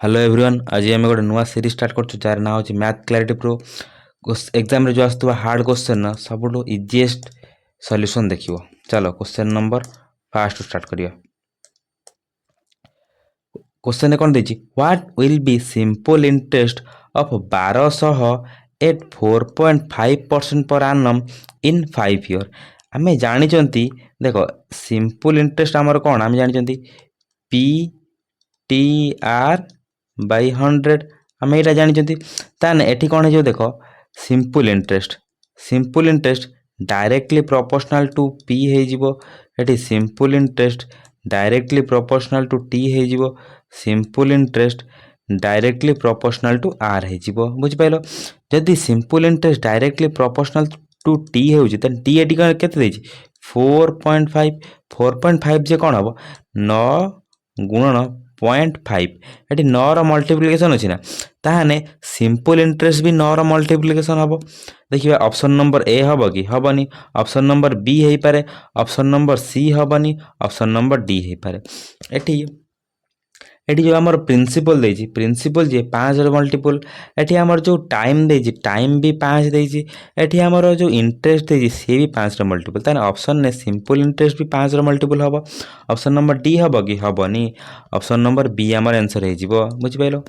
Hello everyone. आज आम गोटे नुआ सीरीज स्टार्ट कर जार ना हो मैथ क्लैरिटी प्रो। एग्जाम रे जो आसुवा हार्ड क्वेश्चन ना सब इजीएस्ट सॉल्यूशन देखियो। चलो क्वेश्चन नंबर फास्ट स्टार्ट करिया। क्वेश्चन कौन देछि, what will be simple interest of 1200 at 4.5% पर annum इन 5 ईयर। आमे जानी चंती देखो सिंपल इंटरेस्ट आमर कौन आमे जानी चंती पी टी आर बाई 100 आम यहाँ जानते। ताने एठी कौन है जो देख simple interest directly proportional to P हो, simple interest directly proportional to T हो, simple interest directly proportional to R हो। बुझिपाल, जदि simple interest directly proportional to T हो टी एटी के 4.5 4.5 जे कौन हम 9 गुणन 0.5 ये 9 मल्टीप्लिकेशन अच्छी ना, ताहने सिंपल इंटरेस्ट भी 9 मल्टीप्लिकेशन हम। देखिए ऑप्शन नंबर ए हम कि हेनी, ऑप्शन नंबर बी हो पारे, ऑप्शन नंबर सी हेनी, ऑप्शन नंबर डी हो पारे। एटी जो आमर प्रिंसिपल देछि प्रिंसिपल जे 5 मल्टीपल, एटी आमर जो टाइम देछि टाइम भी 5 देछि, एटी आमर जो इंटरेस्ट देछि से भी 5 मल्टीपल, ताने ऑप्शन ने सिंपल इंटरेस्ट भी 5 मल्टीपल हम। ऑप्शन नंबर डी हम कि हेनी, ऑप्शन नंबर बी आमर आंसर हो जिवो। बुझिपाइलो,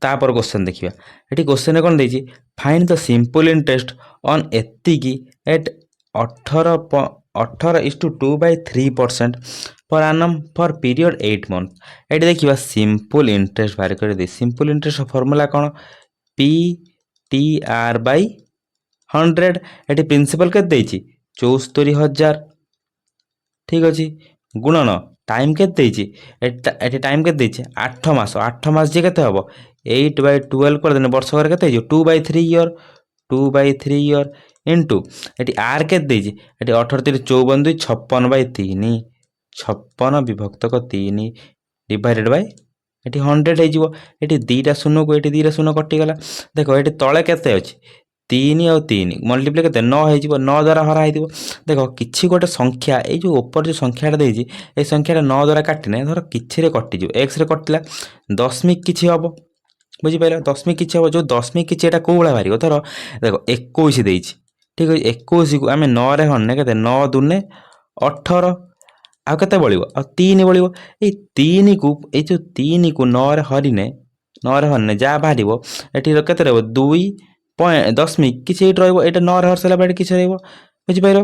तापर क्वेश्चन देखिया। एटी क्वेश्चन कौन देछि, find the simple interest on एतिकी एट 18:2/3% पर annum फॉर पीरियड 8 मंथ। ये देखिए सिंपल इंटरेस्ट बाहर कर दे। सिंपल इंटरेस्ट फॉर्मूला कौन, पी टी आर बाई 100। ये प्रिंसिपल के 74,000, ठीक अच्छे, गुणन टाइम के टाइम के 8 मास, 8 मास जे के हम 8/12 कर देने वर्ष कर के 2/3 ईयर, 2/3 ईयर इंटू ये आर के 18 3 54 2 56/3, 56 विभक्त 3 डिवाइडेड बाय ये 100 हो। ये दीटा शून्य को ये दीटा शून्य कटिगला। देख ये तले केते अच्छे 3 और 3 मल्टीप्लाई के 9 हो, 9 द्वारा हरा हो। देख कि गोटे संख्या ये जो ऊपर जो संख्याटा देती ये संख्याटा 9 द्वारा काटिने धर कि कटिज एक्स रे कटिला दशमिक किसी हम। बुझिपाल, दशमिक किसी हम, जो दशमिक किसी कौ भाई बाहर धर देख 21 देती, ठीक है 21 को आम 9 रे हरने के 9 दूने 18 आउ के बड़ो आ 3 बड़ो। ये 3 को ये जो 3 को 9 रे हरिने 9 रे हरने जहाँ बाहर ये के 2.0 किसी ये 9 रे हर सारा बैठ किसी रहा। बुझिपाल,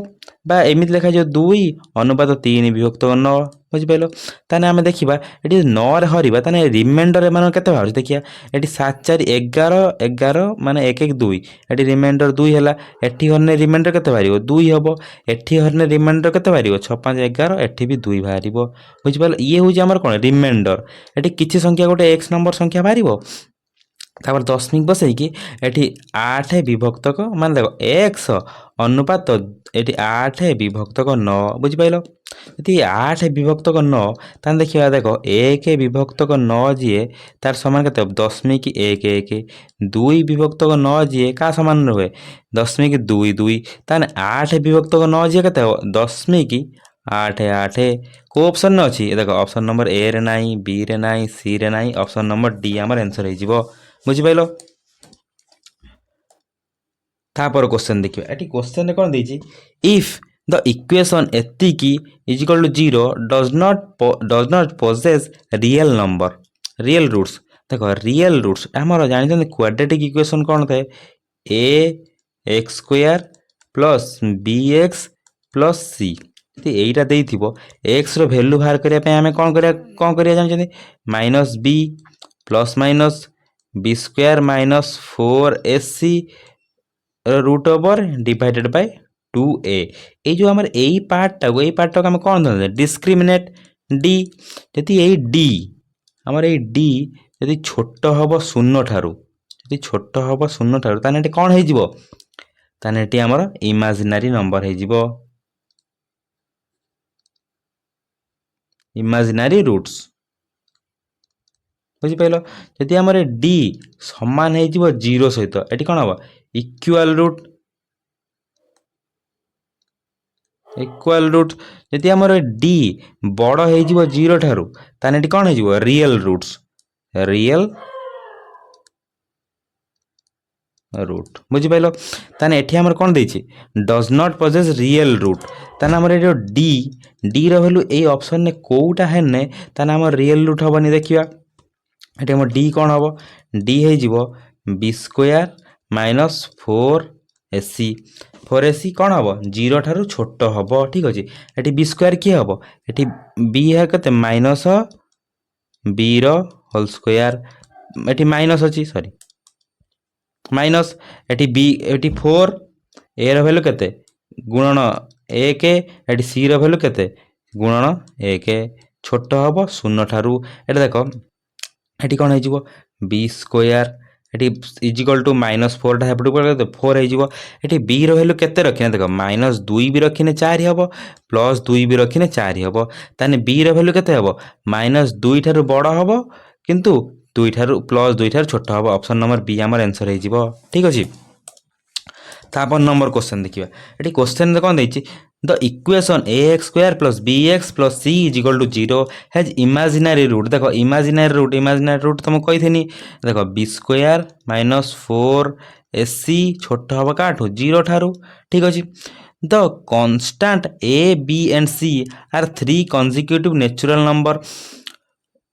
बा एमती लिखा जो 2 अनुपात 3 विभक्त 9। बुझिपाल, ताने आम देखा ये 9 रे हरवा ताने रिमाइंडर एम के बाहर देखिए ये 7 4 11 11 माने 1 1 2 ये रिमाइंडर 2 है। एटी हरने रिमाइंडर के बाहर 2 हम, एटी हरने रिमाइंडर के बाहर 6 5 11, एटी भी 2 बाहर। बुझिपाल, ये हूँ आमर कौन रिमाइंडर, ये किसी संख्या गोटे एक्स नंबर संख्या बाहर तापर दशमिक बसैकी एटी 8 विभक्तक मान देख एक्स अनुपात ये 8 विभक्तक 9। बुझिपाल, यदि 8 विभक्तक 9 तान देखिए देख 1 विभक्तक 9 जी तार सामान के 0.1 2 विभक्तक 9 जी क्या सामान रुए 0.2 तान 8 विभक्तक 9 जी के 0.8 को ऑप्शन न अच्छी देख ऑप्शन नंबर ए रे नाई, बी रे नाई, सी रे नाई, ऑप्शन नंबर डी आमर आंसर हो। बुझिपाल, तापर क्वेश्चन देखिए। ये क्वेश्चन कौन देछि, इफ द इक्वेशन एतिकी is equal to 0 does not possess real number real roots. देखो रियल रूट्स आमर जानते क्वाड्रेटिक इक्वेशन कौन थाए a x square plus b x plus c. यहीटा देथिबो एक्स रो वैल्यू बाहर करने आम कौन करिया जानते minus b plus minus b square minus 4ac root over divided by 2a। ये जो हमारे यही पार्ट आम कौन धरते डिस्क्रिमिनेट डी। यदि यही डी आमर ये डी यदि छोट हम शून्य ठारू, यदि छोट हम शून्य ठारू ताने कौन हो ताने आमर इमेजिनरी नंबर हो, इमेजिनरी रूट्स। बुझिपाल, जदि आमर डी समान हो 0 सहित ये कौन हम इक्वाल रूट, इक्वाल रूट। जदि आमर डी बड़ हो 0 ठारू ताने कौन हो रियल रूट्स, रियल रूट बुझिपाल ताने एठी हमर कोन देछि does not possess real root ताने हमर एठो डी रो वैल्यू ए ऑप्शन ने कोउटा हेने ताने हमर रियल रूट हबनी देखिबा एठी हमर डी कोन हबो डी हे जिवो बी स्क्वायर माइनस 4ac कौन हम जीरो ठारू छोट हम ठीक अच्छे ये बी स्क्वायर किए हम ये बी है के माइनस बी रोल स्क्वायर ये माइनस अच्छी सॉरी माइनस ये बी ये 4 ए रैल्यू के गुणन 1 ये सी रैल्यू के गुणन 1 छोट हम शून्य ठारू ये देख ये कौन हो बी स्क्वायर ये इजिकल टू -4 टा 4 हो बी रैल्यू के रखिने देख -2 भी रखिने 4 हम +2 भी रखिने 4 हम ताने बी रैल्यू के -2 ठारू बड़ हम किंतु 2 ठारू +2 ठारू छोट हम ऑप्शन नंबर बी आमर आंसर हो ठीक अच्छे तापर नंबर क्वेश्चन देखिए ये क्वेश्चन कौन देछि the equation ax square plus bx plus c is equal to 0 has imaginary root देखो इमेजिनरी रूट तुमको कही देख बी स्क्वायर -4ac छोट हम काठू 0 ठारू ठीक अच्छे the constant a b and c are 3 consecutive natural number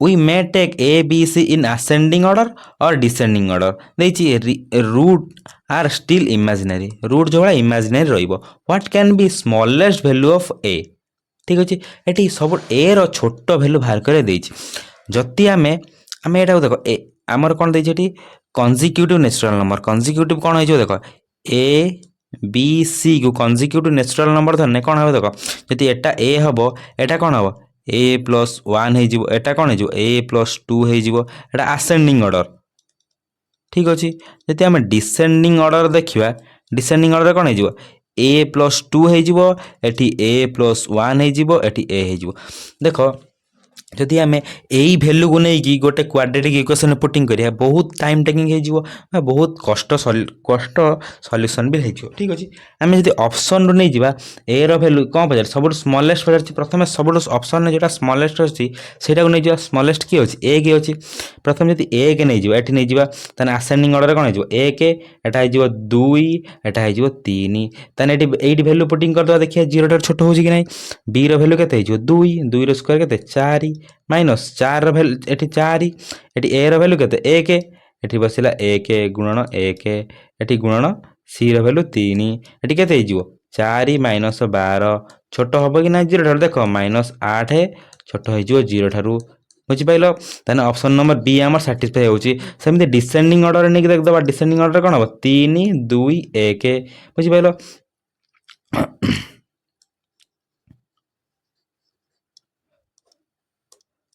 we may take a b c in ascending order or descending order देखिए root are still imaginary root जो है इमेजिनरी रहिबो what can be smallest value of a ठीक अच्छे ये सब a रो छोट value बाहर करे देछि जति आमे एटा देखो ए आमर कोन देछि एटी कंसेक्यूटिव नेचुरल नंबर कंसेक्यूटिव कोन होइछो देखो a b c को कंसेक्यूटिव नेचुरल नंबर धरने कोन हो देखो जति एटा a हबो एटा कोन हबो a+1 हो एटा कौन हो a+2 हो आसेंडिंग ऑर्डर ठीक अच्छे जब आम डिसेंडिंग ऑर्डर देखा डिसेंडिंग ऑर्डर कौन हो a+2 हो a+1 हो a हो देख जदि आम यही भैल्यू को लेकिन गोटे क्वाड्रेटिक इक्वेशन पुटिंग करिया बहुत टाइम टेकिंग हो बहुत कष्ट सॉल्यूशन भी हो ठीक अच्छे आम जब ऑप्शन रू नहीं जावा ए भैल्यू कौन पचार सब स्मॉलेस्ट पचार प्रथम सब ऑप्शन जो स्मॉलेस्ट अच्छी से नहीं जावा स्मॉलेस्ट किए अच्छे ए के अच्छी प्रथम जब ए के नहीं जावा नहीं जावा ताने आसेंडिंग ऑर्डर कौन हो एक एटा हो 2 एटा हो 3 ताने ये भैल्यू पुटिंग करदे देखिए 0 ठार छोट हो कि नहीं बी भैल्यू के 2 रो स्क्वायर के 4 -4 भैल्यू ये 4 ये ए भैल्यू के 1 ये बसला 1 गुणन 1 ये गुणन सी भैल्यू 3 ये के 4 -12 छोट हम कि ना 0 ठार देख -8 छोट हो 0 ठारू बुझिपाल ताने ऑप्शन नंबर बी आमर साटिस्फाई होची सेमती डिसेंडिंग ऑर्डर नहीं देखा डिसेंडिंग ऑर्डर कौन हम 3 2 1 बुझिपाल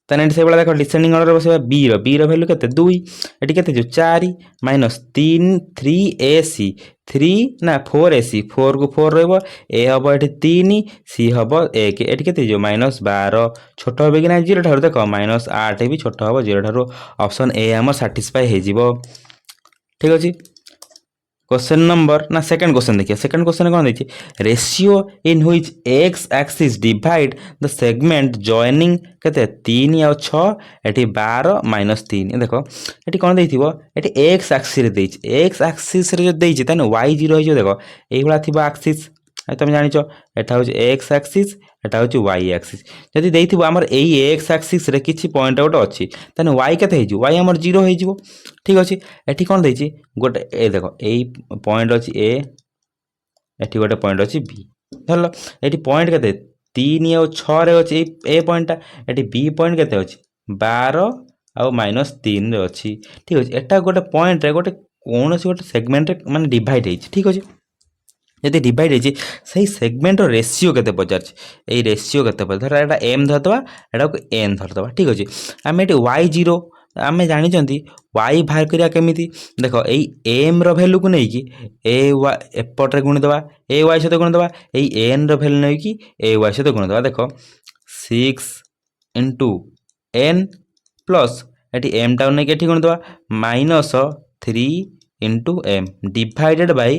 ताने से देख डिसेंडिंग ऑर्डर बस बी भैल्यू के 2 ये के 4 -3 3ac 3 ना 4ac 4 को 4 रो ए हम ये 3 सी हम 1 ये के -12 छोट हो कि ना 0 ठार देख -8 भी छोट हम 0 ठार ऑप्शन ए आम साटिस्फाई हो ठीक अच्छे क्वेश्चन नंबर ना सेकंड क्वेश्चन देखिए सेकंड क्वेश्चन कौन देखिए ratio in which x axis divide the segment joining केते 3 और 6 एटी 12 -3 देखो एटी कौन देइथिबो एटी एक्स एक्सिस रे देइछ एक्स एक्सिस रे जो देइछ तने y 0 हो देखो एई वाला थिबो एक्सिस तुम जानिछ एटा हो एक्स एक्सिस एटा हो वाई एक्सिस जदि देइथिबो हमर एई एक्स एक्सिस रे किछि पॉइंट आउट अछि तने y केते हेजु y हमर 0 हेजिवो ठीक अछि एठी कोन देइछि गोटे ए देखो एई पॉइंट अछि ए एठी गोटे पॉइंट अछि बी धरलो एठी पॉइंट केते 3 और 6 रे अछि ए पॉइंटटा एठी बी पॉइंट केते अछि 12 और -3 रे अछि ठीक अछि एटा गोटे पॉइंट रे गोटे कोनोसी गोटे सेगमेंट रे माने डिवाइड हेछि ठीक अछि यदि डिवाइड है सही सेगमेंट रेशियो के पचार रेशियो के धर एटा एम धरदे एटा को एन धरदे ठीक अच्छे आम ये y0 आम जानी y बाहर करिया केमिति देख यही एम रैल्यू को लेकिन ए एपटे गुणीदे ए वाई सहित गुणीदे यही एन रैल्यू नहीं कि ए वाई सहित गुणीदे देख 6 × n प्लस ये एम टाउन नहीं कि गुणीदे -3 × m divided by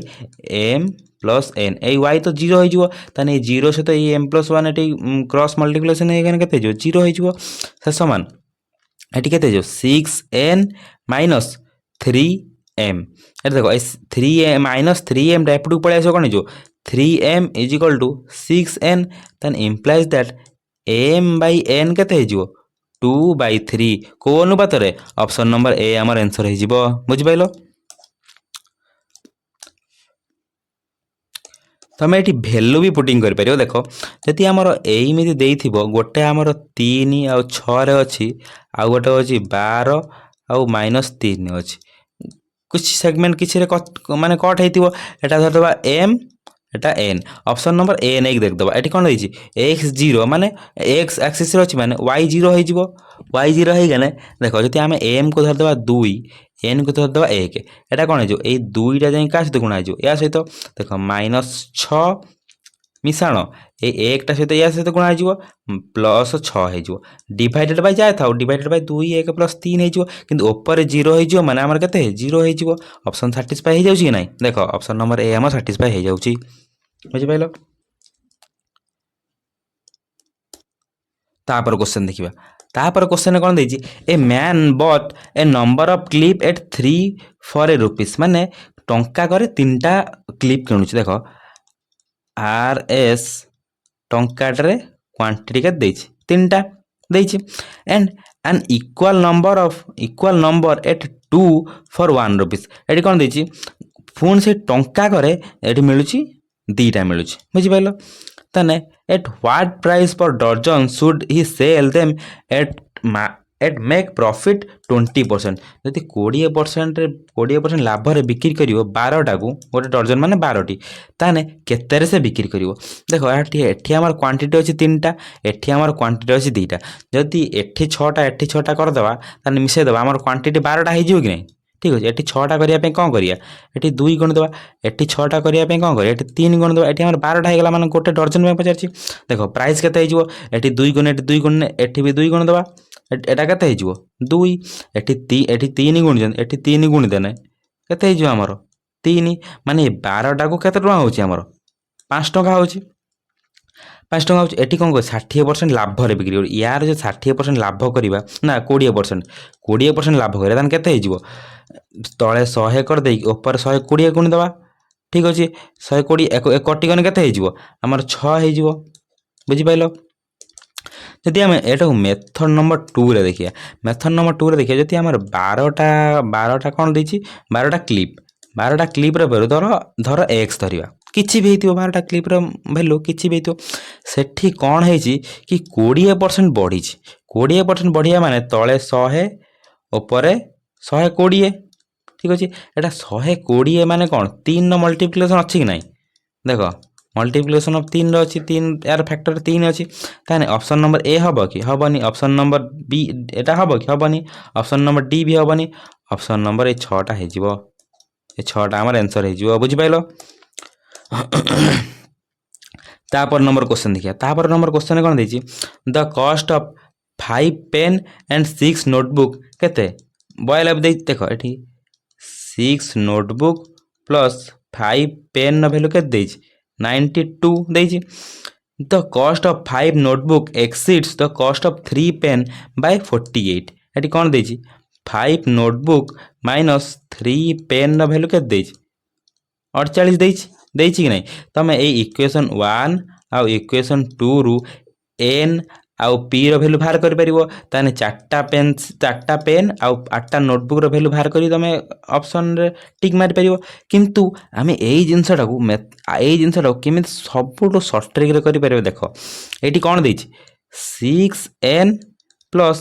m plus एन ए वाई तो 0 हो ताने 0 सहित एम+1 ये क्रॉस मल्टिप्लिकेशन के 0 हो समान এটি কেতে হয়ে 6n মাইনস 3m। এটা দেখো এই 3m মাইনস 3mটা এপটু পড়ে আসবে কোণ হয়ে 3m is equal to 6n। তাহলে implies that m by n কেতে হয়ে 2/3 কেউ অনুপাତରେ অপশন নম্বর এ আমার আনসর হয়ে বুঝিপাইল। তুমি এটি ভ্যালু বি পুটিং করে পারিও। দেখ যদি আমার এইমিতি দেইথিব গোটে আমার 3 ଆଉ 6 ଅଛି ଆଉ গোটে ଅଛି 12 ଆଉ -3 ଅଛି କିଛି সেগমেন্ট কিছু মানে কট হইতিব এটা ধরদবা m এটা n অপশন নম্বর এ নেই দেখদেবা এটি কোণ হয়েছি x0 মানে x আক্সিস অছি মানে y0 হয়ে y0 হয়ে গেলে দেখো যদি আমি m কু ধরদেবা 2 n কু ধরদেবা 1 এটা কোণ হয়ে এই দুইটা যাই কার সহিত গুণা হয়ে ইয়া সহিত দেখো -6 মিশাণ এই একটা সহিত ইয়া সহিত গুণা হয়ে +6 হয়ে ডিভাইডেড বাই যা থাও ডিভাইডেড বাই 2 1 + 3 হয়ে কিন্তু উপরে 0 হয়ে মানে আমার কেতে 0 হয়ে অপশন সাটিসফাই হয়ে যাচ্ছে কি নাই দেখো অপশন নম্বর এ আমার সাটিসফাই হয়ে যাচ্ছে বুঝিপাইল। তারপর কোশ্চেন দেখিবা তারপর কোশ্চেন কোণ দিয়েছি a man bought a number of clip at 3 for a rupees মানে টঙ্কা করে 3টা ক্লিপ কিণুଛି দেখ আর এস টঙ্কাটারে क्वांटिटी के ଦେଇଛି 3টা ଦେଇଛି and an equal number at 2 for 1 rupees এটি কোণ ଦେଇଛି পুଣି ସେ ଟଙ୍କା କରେ ଏଠି ମିଳୁଛି 2ଟା ମିଳୁଛି ବୁଝିପାରିଲ। ତାହେଲେ at what price per dozen should he sell them at make profit 20%। ଯଦି 20% ଲାଭରେ ବିକ୍ରି କରିବ 12টাକୁ ଗୋଟେ ଡର୍ଜନ ମାନେ 12ଟି ତାହେଲେ କେତେରେ ସେ ବିକ୍ରି କରିବ। ଦେଖ ଏଠି আমার କ୍ୱାଣ୍ଟିଟି ଅଛି 3ଟା ଏଠି আমার କ୍ୱାଣ୍ଟିଟି ଅଛି 2ଟା ଯଦି ଏଠି 6ଟା ଏଠି 6ଟା କରିଦେବା ତାହେଲେ ମିଶାଇଦେବା ଆମର କ୍ୱାଣ୍ଟିଟି 12ଟା ହେଇଯିବ କି ନାହିଁ। ঠিক আছে এটি 6টা করা কম করিয়া এটি 2 গুণ দেওয়া এটি 6টা করা কম করিয়া এটি 3 গুণ দেওয়া এটি আমার 12টা হয়ে গেল মানে গোটে ডর্জন পচারছি দেখ প্রাইস কেতে হয়ে এটি 2 গুণ এটি 2 গুণ এটি বি 2 গুণ দেওয়া এটা কেতে হয়ে 2 এটি 3 গুণিছেন এটি 3 গুণি দেনে কেতে হয়ে আমার 3 মানে 12টাକୁ কেতে টাকা হচ্ছে আমার 5 টাকা হচ্ছে 5 টাকা হচ্ছে এটি কম করে 60% লাভরে বিক্রি করি ইয়ার যে 60% লাভ করা না 20% লাভ করা তাহলে কেতে হয়ে তলে 100 କରିଦେଇକି ଉପରେ 120 ଗୁଣିଦେବା ଠିକ୍ ଅଛି 120 କଟିଗଲେ କେତେ ହେଇଯିବ ଆମର 6 ହେଇଯିବ ବୁଝିପାରିଲ। ଯଦି ଆମେ ଏଟାକୁ ମେଥଡ଼ ନମ୍ବର 2ରେ ଦେଖିବା ମେଥଡ଼ ନମ୍ବର 2ରେ ଦେଖିବା ଯଦି ଆମର 12ଟା କ'ଣ ଦେଇଛି 12ଟା କ୍ଲିପ୍ର ଭ୍ୟାଲୁ ଧର x ଧରିବା କିଛି ବି ହେଇଥିବ 12ଟା କ୍ଲିପ୍ର ଭ୍ୟାଲୁ କିଛି ବି ହେଇଥିବ ସେଠି କ'ଣ ହେଇଛି କି 20% ବଢ଼ିଛି 20% ବଢ଼ିବା ମାନେ ତଳେ 100 ଉପରେ 120 ঠিক আছে এটা 120 মানে কোণ 3 ର মল্টিপ্লিকেসন ଅଛି କି ନାହିଁ দেখ মল্টিপ্লিকেসন অফ 3 ର ଅଛି 3 यार ফ্যাক্টর 3 ଅଛି তাহলে অপশন নম্বর এ হব কি হবনি অপশন নম্বর বি এটা হব কি হবনি অপশন নম্বর ডি भी হবনি অপশন নম্বর এই 6টা হয়ে যাব এই 6টা আমার आंसर হয়ে যাব বুঝিপাইলো। তারপর নম্বর কোশ্চেন দেখিয়া তারপর নম্বর কোশ্চেন কোণ ଦେଇଛି the cost of 5 pen and 6 notebook কেতে বয়লা দেখ এটি 6 नोटबुक प्लस 5 पेन भैल्यू के 92 देइछि the cost of 5 notebook exceeds the cost of 3 pen by 48 एटी कौन देइछि 5 नोटबुक माइनस 3 पेन भैल्यू के 48 देइछि कि नहीं तमे ए इक्वेशन 1 आउ इक्वेशन 2 रु एन आउ पी रो भैल्यू बाहर कर परिबो ताने 4टा पेन आउ 8टा नोटबुक रो भैल्यू बाहर करी तमे ऑप्शन रे टिक मारि परिबो किंतु आमे एई जिंसटाको केमिति सबुटो शॉर्ट ट्रिक रे करि परिबो देखो एटी कोन दैछि 6n plus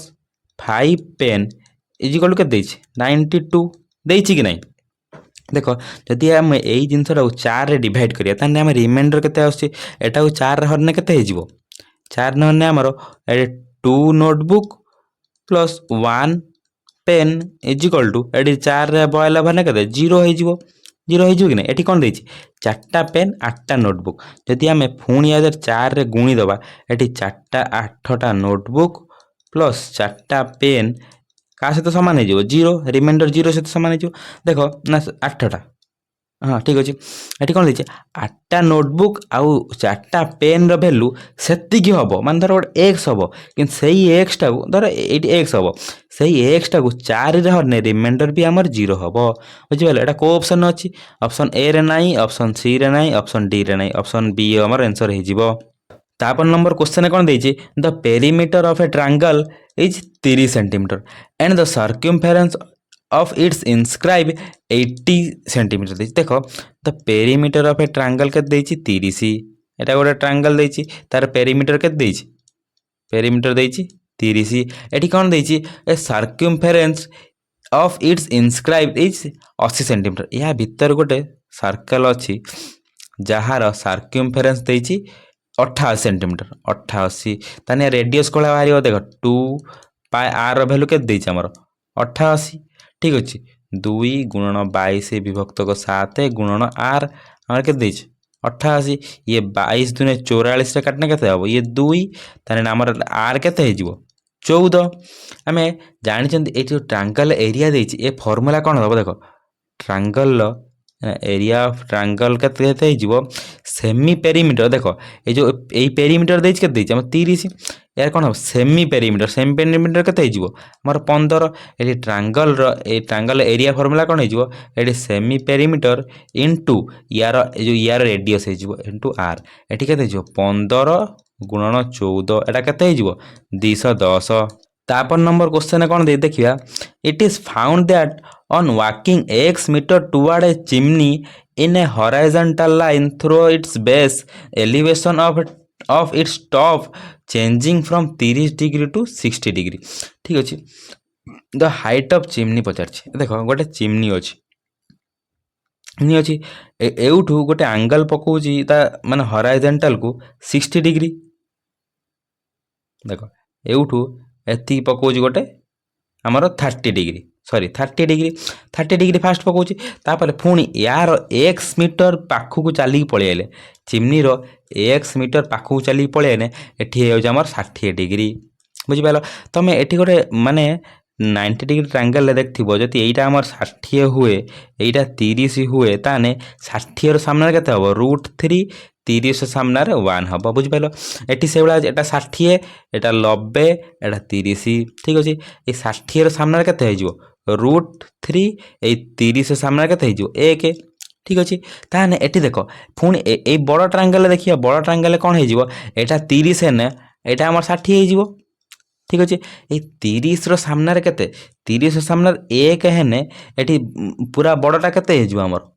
5 pen is equal के दैछि 92 दैछि कि नहीं देखो जदि आम एई जिंसटाको 4 रे डिवाइड करिया ताने आमे रिमाइंडर केते आछि एटाको 4 रे हरने केते हेजिवो 4 नहने आमर 2 notebook plus 1 pen is equal to eighty 4 रे बयला भने केते 0 हो 0 हो कि नहीं एटी कौन देछि 4टा पेन 8टा नोटबुक जदि आमे पुणी 4 रे गुणी दबा एटी 4टा 8टा नोटबुक प्लस 4टा पेन का सहित समान हो 0 रिमाइंडर 0 सहित समान हो देखो ना 8टा हाँ ठीक अच्छे ये कौन देखे 8टा नोटबुक आउ 4टा पेन भैल्यू सेतिकी हम मान धर गोटे एक्स हम कि एक्स टाक धर ये एक्स हम से एक्स टाक 4 रे रिमाइंडर भी आमर 0 हम बुझिपारे एटा को ऑप्शन अच्छी ऑप्शन ए रे नहीं ऑप्शन सी रे नहीं ऑप्शन डी रे नहीं ऑप्शन बी आमर आंसर हो तापर नंबर क्वेश्चन कौन देछि the perimeter of a triangle is 30 centimetre and the circumference of its inscribe 80 centimetre देछि देखो the perimeter of a triangle के देछि 30 एटा गोटे ट्रायंगल देछि तार पेरीमीटर के देछि पेरीमीटर देछि 30 एठी कौन देछि a circumference of its inscribe is 80 centimetre या भीतर गोटे सर्कल अच्छी जार सर्कमफेरेंस देछि 88 सेंटीमीटर 88 ताने रेडियस कोला बाहर देख 2 पाई आर भैल्यू के देछि हमर 88 ठीक अच्छे 2 गुणन 22 विभक्त 7 गुणन आर आम के 88 ये 22 दुने 44 काटने के हम ये 2 ताने आमर आर के 14 आम जानी ये जो ट्रायंगल एरिया देछि ए फॉर्मूला कौन हम देख ट्रायंगल एरिया ऑफ ट्रायंगल के सेमी पेरीमीटर देख ये जो यही पेरीमीटर देछि के 30 यार कौन हम सेमी पेरीमीटर के मोर 15 ये ट्रायंगल एरिया फॉर्मूला कौन हो सेमी पेरीमीटर इनटू यार जो यार रेडियस इनटू आर ये के 15 गुणन 14 एटा के 210 तापर नंबर क्वेश्चन कौन दे देखिया it is found that on walking x meter toward a chimney in a horizontal line through its base elevation of its top changing from 30 degree to 60 degree ठीक अच्छे the height of chimney पचार देख गोटे chimney अच्छी एठू गोटे angle पकाउची माने horizontal को 60 degree देख एठू एति पकाउची गोटे आमर 30 डिग्री सॉरी 30 डिग्री फास्ट पकाउची तापर पुणी यार एक्स मीटर पाखक चलिक पलैले चिमनी एक्स मीटर पाखक चलिक पलैने एठी आमर 60 डिग्री बुझिपाल तुम एठी गोटे माने 90 डिग्री ट्रायंगल देखो जदि यहीटा आमर 60 हुए यहीटा 30 हुए ताने 60 सामने के हम √3 30 सामने 1 हम बुझिपाल एटी से भाया एटा 60 एटा 90 एटा 30 ठीक अच्छे ये 60 सामने के √3 ये 30 सामने के 1 ठीक अच्छे ताने एटी देख पुणी ये बड़ ट्रायंगल देखिए बड़ ट्रायंगल कौन हो 30 है यहाँ आम 60 हो ठीक अच्छे ये 30 सामने के 30 सामने 1 है ये पूरा बड़टा के आमर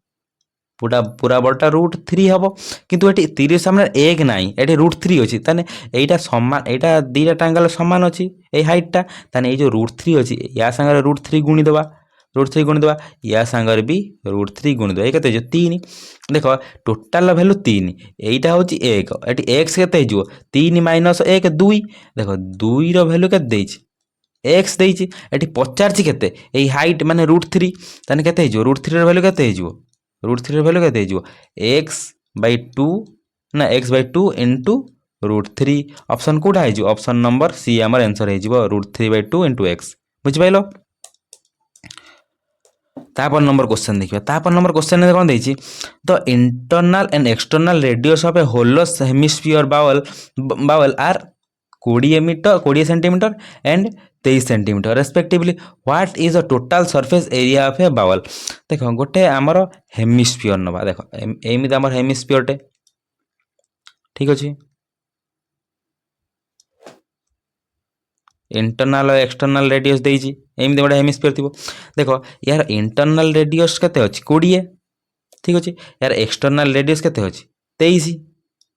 पूरा बड़टा √3 हम किंतु ये 30 सामने 1 नाई ये √3 अच्छी ताने यहीटा सामान यहाँ दीटा ट्रायंगल सामान अच्छी ये हाइटा ताने ये जो √3 अच्छी या सांगे √3 गुणीदेवा या सांगे भी √3 गुणीदेवा ये के 3 देख टोटाल भैल्यू 3 यहीटा हूँ 1 ये एक्स के 3 माइनस 1 2 देख 2 भैल्यू के एक्स देती पचार के हाइट माने √3 ताने के √3 भैल्यू के √3 भैल्यू के x/2 ना x/2 इंटू √3 ऑप्शन कौटा है ऑप्शन नंबर सी आमर आंसर हो √3/2 इंटू एक्स बुझिपाल तापर नंबर क्वेश्चन देखिए तापर नंबर क्वेश्चन कौन देछि the internal and external radius of a hollow hemisphere bowl are 20 centimetre and 23 centimetre respectively what is the total surface area of a bowl देख गोटे आमर hemisphere नवा देख एमती आमर हेमिस्फीयरटे ठीक अच्छे इंटरनल और एक्सटर्नल रेडियस देछि एमती गोटे हेमिस्फीयर थी देख यार इंटरनल रेडियस केते अछि 20 ठीक अच्छे यार एक्सटर्नल रेडियस केते अछि 23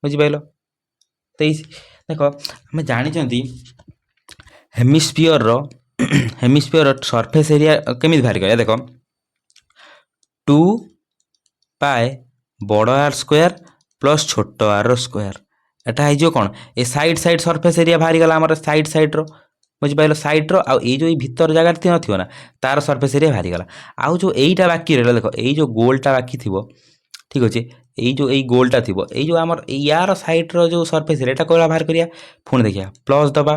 बुझिपाइल 23 देख आम जानी हेमिस्फीयर सरफेस एरिया केमी बाहर कर देख 2 पाए बड़ आर स्क्वायर प्लस छोट आर स्क्वायर एटा है कौन ए साइड सरफेस एरिया बाहरी गला आम साइड रो बुझिपाल साइड रो आ जो भीतर जगह थी ना तार सरफेस एरिया बाहरी गला आउ जो यहीटा बाकी रहा देख ये जो गोलटा बाकी थी ठीक अच्छे यही गोलटा थी जो आमर यार साइड रो जो सरफेस एरिया कोला बाहर करिया पुणी देखिया प्लस दबा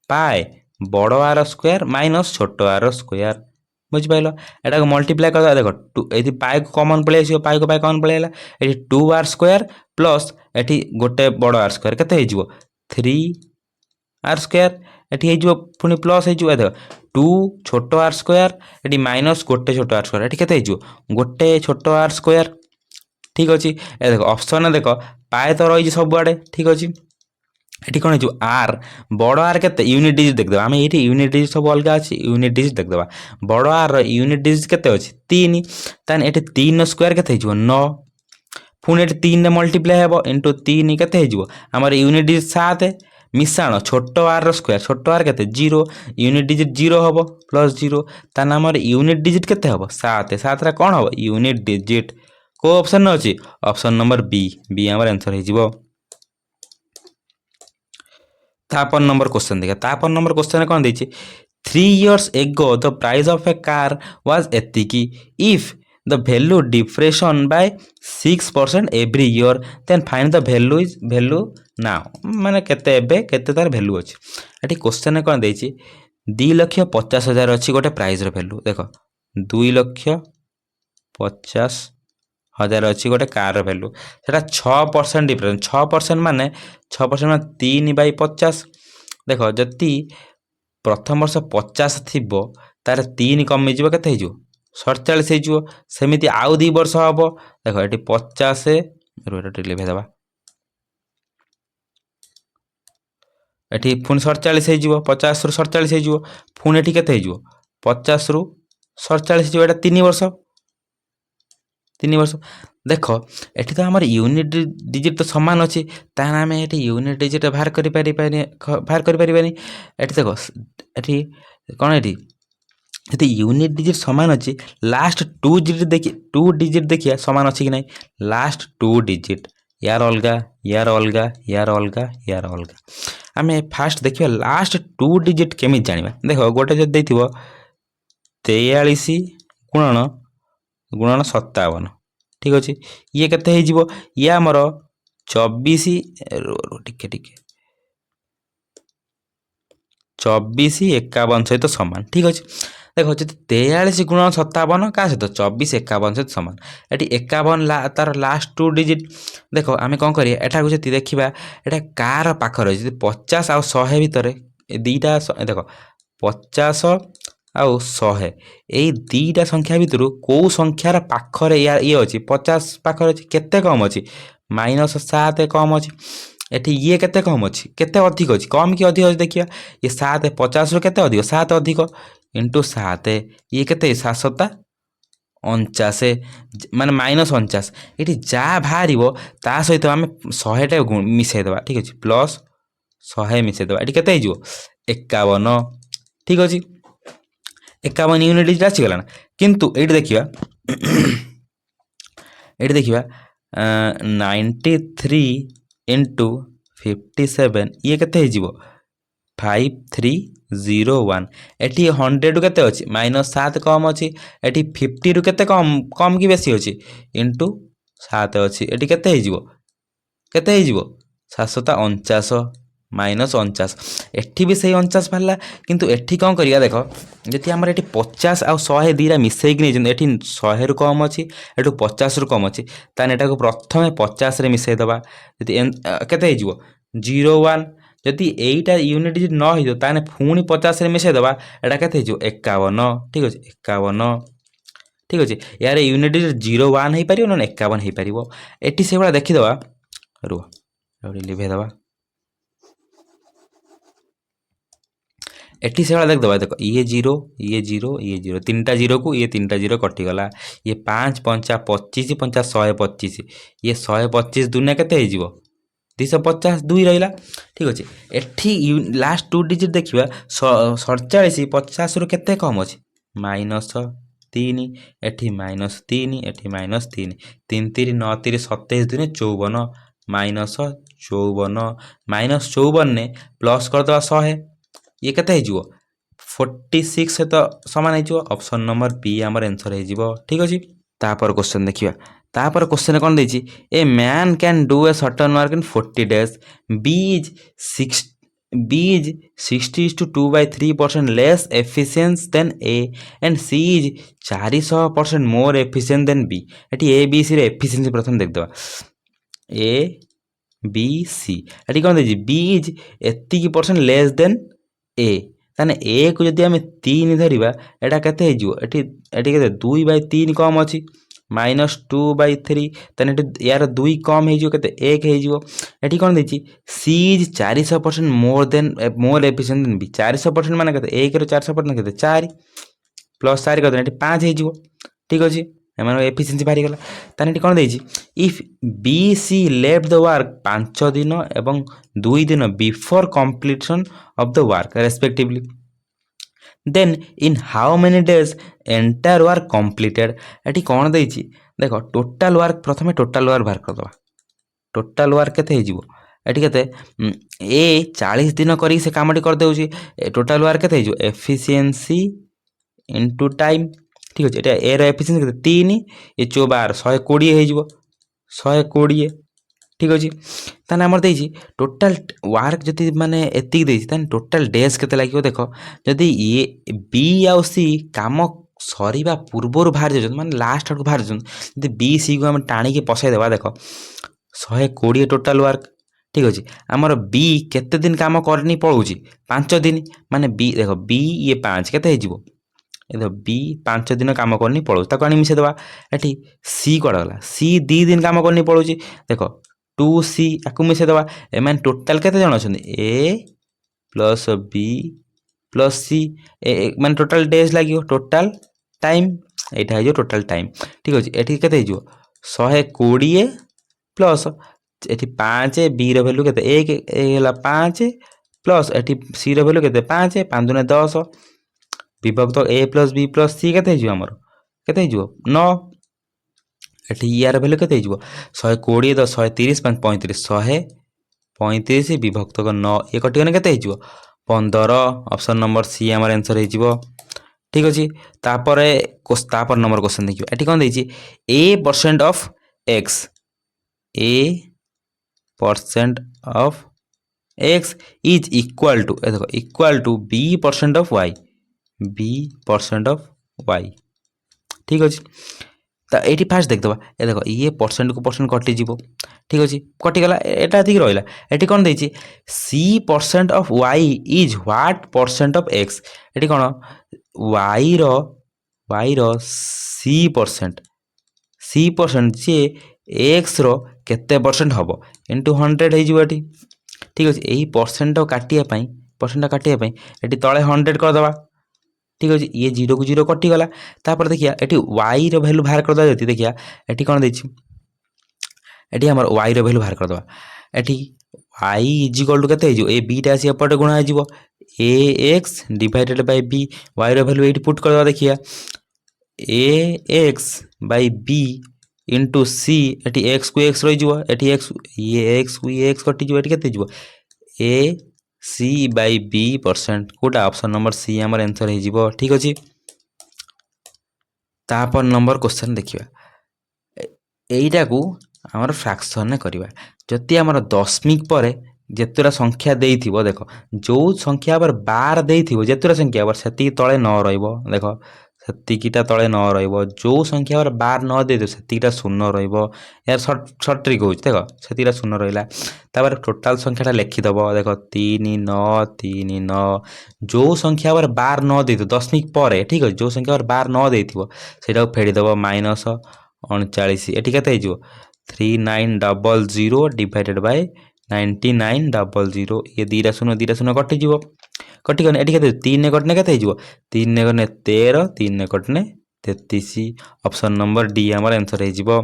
पाए बड़ आर स्क्वायर माइनस छोट आर स्क्वायर बुझिपाल एटा को मल्टीप्लाई कर देख टू ये पाई को कॉमन पलि आस पाई को पाई कॉमन पलि आला ये 2r स्क्वायर प्लस ये गोटे बड़ आर स्क्वायर केते हो 3r स्क्वायर ये पुणी प्लस हो देख 2 छोट आर स्क्वायर ये माइनस गोटे छोट आर स्क्वायर ये केते हो गोटे छोट आर स्क्वायर ठीक अच्छे ये देख ऑप्शन देख पाए तो रही सब आड़े ठीक अच्छे ये कौन हो आर बड़ आर के यूनिट डिजिट देखदेव आम ये यूनिट डिजिट सब अलग अच्छे यूनिट डिजिट देखदेव बड़ आर यूनिट डिजिट केते अच्छे 3 तान ये 3 स्क्वायर केते हो 9 पुणी ये 3 मल्टीप्लाई हे इंटू 3 केते हो आमर यूनिट डिजिट 7 मिशाण छोट आर स्क्वायर छोट आर के 0 यूनिट डिजिट 0 हम प्लस 0 तान आमर यूनिट डिजिट केते हम 7 7 कौन हम यूनिट डिजिट को ऑप्शन अच्छी ऑप्शन नंबर बी आमर आंसर हो तापर नंबर क्वेश्चन देखा तापर नंबर क्वेश्चन कौन देछि 3 years ago the price of a car was एतिकी if the value depreciation by 6% every year then find the value now माने केते एबे केते तार वैल्यू अछि एठी क्वेश्चन कौन देछि 2,50,000 अछि गोटे प्राइस रो वैल्यू देखो 2,50,000 अच्छी गोटे कार वैल्यू सेटा 6% डिफरेंस 6% माने 6% माने 3/50 देख जदि प्रथम वर्ष 50 थी तार 3 कमिज के 47 हो सेमती आउ 2 वर्ष हम देख ये 50 लिखेदबा ये पुणी 47 हो 50 रु 47 हो पुणी ये के 50 रु 47 हो 3 वर्ष 3 वर्ष देख ये तो आम यूनिट डिजिट तो सामान अच्छी तार आम ये यूनिट डिजिट बाहर कर देख ये कौन ये यूनिट डिजिट सामान अच्छी लास्ट 2 डिजिट देखिए सामान अच्छी कि नहीं लास्ट 2 डिजिट यार अलगा यार अलगा यार अलगा यार अलगा आम फास्ट देखिए लास्ट 2 डिजिट केमी जाना देख गोटे जो 43 गुणन 57 ठीक अच्छे ये केते ये आमर 24 टिके 24 51 सहित सामान ठीक अच्छे देख जब 43 गुणन 57 क्या सहित 24 51 सहित सामान ये 51 तार लास्ट 2 डिजिट देख आम कौन करिए एटा को जति देखिबा एटा कार पाखर जति 50 आ 100 भितर दीटा देख 50 आउ 100 यही दीटा संख्या भितर कौ संख्यार पाखर ये अच्छी 50 पाखर अच्छी केते कम अच्छी -7 कम अच्छी एटी ये केते कम अच्छी केते अधिक अच्छी कम कि अधिक अच्छी देखिए ये 7 50 रु केते अधिक 7 अधिक इंटू 7 ये केते 7 49 माने -49 ये जहाँ बाहर ता सहित आम 100 मिसेदेवा ठीक अच्छे प्लस 100 मिसेदेवा ये केते 51 ठीक अच्छे 51 यूनिट डिजिट आसीगला ना किंतु ये देखिए ये देखिए 93 इंटू 57 ये केते 5301 एटी 100 रु केते अछि -7 कम अछि एटी 50 रु केते कम कि बेसी अछि इंटू 7 अछि एटी केते 749 -49 एठी भी सही 49 बाहरला किंतु एठी कौन करिया देख जति हमर एठी 50 आ 100 दीरा मिसई कि नै एठी 100 रु कम अछि एठू 50 रु कम अछि तान एटा को प्रथमे 50 रे मिसई दबा जति केते 01 जति एटा यूनिट डिजिट न हिजो ताने पुणी 50 रे मिसई दबा एटा केते 51 ठीक अछि 51 ठीक अछि यार यूनिट डिजिट 01 हे परियो न 51 हे परियो एठी से बडा देखि दबा रु एडी लिभे दबा एटी से देख दबा देख ये 0 ये 0 ये 0 तीनटा 0 को ये तीनटा 0 कटिगला ये 5 5 25 5 125 ये 125 दुनिया केते 250 2 रहिला ठीक अच्छे एठी लास्ट 2 डिजिट देखिबा 47 50 रु केते कम अछि -3 एठी -3 एठी -3 3 3 9 3 27 दिन 54 -54 ने प्लस कर दवा 100 ये केते 46 तो समान हो ऑप्शन नंबर बी आमर आंसर हो ठीक अच्छे तापर क्वेश्चन देखिए तापर क्वेश्चन कौन देछि a man can do a certain work in 40 days B is B is 60:2/3% less efficient than A and C is 400% more efficient than B। এটি A B C ର efficiency ପ୍ରଥମେ ଦେଖିଦେବା। A B C ଏଠି କ'ଣ ଦେଇଛି B is ଏତିକି % less than A। ତାହେଲେ A କୁ ଯଦି ଆମେ 3 ଧରିବା ଏଇଟା କେତେ ହେଇଯିବ ଏଠି କେତେ 2/3 କମ୍ ଅଛି -2/3 ତାହେଲେ ଏଠି ୟାର 2 କମ୍ ହେଇଯିବ କେତେ 1 ହେଇଯିବ। ଏଠି କ'ଣ ଦେଇଛି C is 400% more efficient than B। 400% ମାନେ କେତେ 1 ର 400% କେତେ 4 ପ୍ଲସ୍ 4 କରିଦେଲେ ଏଠି 5 ହେଇଯିବ। ଠିକ୍ ଅଛି ଏମାନଙ୍କ ଏଫିସିଏନ୍ସି ବାହାରିଗଲା। ତାହେଲେ ଏଠି କ'ଣ ଦେଇଛି if B C left the work 5 ଦିନ ଏବଂ 2 ଦିନ before completion of the work respectively then in how many days entire work completed. ଏଠି କ'ଣ ଦେଇଛି ଦେଖ ଟୋଟାଲ ୱାର୍କ ପ୍ରଥମେ ଟୋଟାଲ ୱାର୍କ ବାହାର କରିଦେବା। ଟୋଟାଲ ୱାର୍କ କେତେ ହେଇଯିବ ଏଠି କେତେ ଏ 40 ଦିନ କରିକି ସେ କାମଟି କରିଦେଉଛି। ଟୋଟାଲ ୱାର୍କ କେତେ ହେଇଯିବ ଏଫିସିଏନ୍ସି ଇଣ୍ଟୁ ଟାଇମ୍। ঠিক আছে এটা এর এফিসিয়েন্সি কেতে 3 এ 14 120 ହେଇଯିବ 120। ঠিক ଅଛି ତାହେଲେ ଆମର ଦେଇଛି ଟୋଟାଲ ୱାର୍କ ଯଦି ମାନେ ଏତିକି ଦେଇଛି ତାହେଲେ ଟୋଟାଲ ଡେଜ୍ କେତେ ଲାଗିବ ଦେଖ। ଯଦି ଇଏ ବି ଆଉ ସି କାମ ସରିବା ପୂର୍ବରୁ ବାହାରି ଯାଉଛନ୍ତି ମାନେ ଲାଷ୍ଟ ଆଡ଼କୁ ବାହାରି ଯାଉଛନ୍ତି ଯଦି ବି ସିକୁ ଆମେ ଟାଣିକି ପଶାଇଦେବା ଦେଖ 120 ଟୋଟାଲ ୱାର୍କ। ঠিক ଅଛି ଆମର ବି କେତେ ଦିନ କାମ କରିନି ପଳାଉଛି 5 ଦିନ ମାନେ ବି ଦେଖ ବି ଇଏ 5 କେତେ ହେଇଯିବ ଏ ଦେଖ ବି 5 ଦିନ କାମ କରିନି ପଳାଉଛି ତାକୁ ଆଣି ମିଶାଇଦେବା। ଏଠି ସି କୁଆଡ଼େ ଗଲା ସି 2 ଦିନ କାମ କରିନି ପଳାଉଛି ଦେଖ 2C ଆକୁ ମିଶାଇଦେବା। ଏମାନେ ଟୋଟାଲ କେତେ ଜଣ ଅଛନ୍ତି ଏ ପ୍ଲସ୍ ବି ପ୍ଲସ୍ ସି ମାନେ ଟୋଟାଲ ଡେଜ୍ ଲାଗିବ ଟୋଟାଲ ଟାଇମ୍ ଏଇଟା ହେଇଯିବ ଟୋଟାଲ ଟାଇମ୍। ଠିକ୍ ଅଛି ଏଠି କେତେ ହେଇଯିବ 120 ପ୍ଲସ୍ ଏଠି 5 ବିର ଭ୍ୟାଲୁ କେତେ 1 ହେଲା 5 ପ୍ଲସ୍ ଏଠି ସିର ଭ୍ୟାଲୁ କେତେ 5 5 ଦୁନେ 10 ବିଭକ୍ତ ଏ ପ୍ଲସ୍ ବି ପ୍ଲସ୍ ସି କେତେ ହେଇଯିବ ଆମର କେତେ ହେଇଯିବ 9। ଏଠି ইয়ার ভ্যালু কেতে ହେଇଯିବ 120 10 130 5 35 135 ବିଭକ୍ତ 9 ଏ କଟିଗଲେ କେତେ ହେଇଯିବ 15। ଅପସନ୍ ନମ୍ବର ସି ଆମର ଆନ୍ସର ହେଇଯିବ। ঠিক ଅଛି ତାପରେ ନମ୍ବର କ୍ୱେଶ୍ଚନ୍ ଦେଖିବା ଏଠି କ'ଣ ଦେଇଛି a percent of x a percent of x is equal to ଦେଖ equal to b percent of y b percent of y. ঠিক আছে তা এইটি ফার্স্ট দেখদেবা এ দেখো ইয়ে পরসেন্ট কু পরসেন্ট কটিযোগ ঠিক আছে কটিগলা এটা এতিকি রহিলা। এটি কোণ দিয়েছি C percent of Y is what percent of X এটি কোণ ওয়াইর সি পরসেন্ট যে এক্সর কেতে পরসেন্ট হব ইন্টু 100 হয়ে এটি। ঠিক আছে এই পরসেন্টটা কাটিয়া এটি তলে 100 করদেবা। ঠিক আছে ইয়ে 0 କୁ 0 কটিগলা। তারপরে দেখিয়া এটি ওয়াইর ভ্যালু বাহার করদেবা যদি দেখিয়া এটি কোণ দিয়েছি এটি আমার ওয়াইর ভ্যালু বাহার করদেবা। এটি ওয়াই ইজ ইকুয়াল টু কেতে হয়ে এ বিটা আসি এপটে গুণা হয়ে a x divided by b ওয়াইর ভ্যালু এইটি পুট করদেবা দেখিয়া a x by b into c এটি এক্স কু এক্স রয়ে এটি এক্স ইয়ে এক্স কু এক্স কটিযোগ এটি কেতে হয়ে a c by b percent कोटा ऑप्शन नंबर सी आमर आंसर हो। ठीक अच्छे तापर नंबर क्वेश्चन देखिए यहीटा को आमर फ्रैक्शन करवा जदि आमर दशमिक पर जेतुरा संख्या देइथिबो देख जो संख्या आबर बार देइथिबो जेतुरा संख्या आबर सेति तळे न रहइबो देख सेतिकिटा तळे न रहइबो जो संख्या आबर बार न देइथिबो सेतिकिटा शून्य रहइबो यार शॉर्ट ट्रिक होउछ देख सेतिकिटा शून्य रहिला। तापर टोटाल संख्याटा लिखिदबो देख 3 9 3 9 जो संख्या आबर बार न देइथिबो दशमिक पर ठीक अछि जो संख्या आबर बार न देइथिबो सेटा फेडिदबो -39 एठी केते हिजो 3900 डिवाइडेड बाय 9900 ये दीटा शून्य कटिगने एटी केते 3 ने कटने केते हिजो 3 ने कटने 13 3 ने कटने 33 ऑप्शन नंबर डी हमर आंसर हिजो।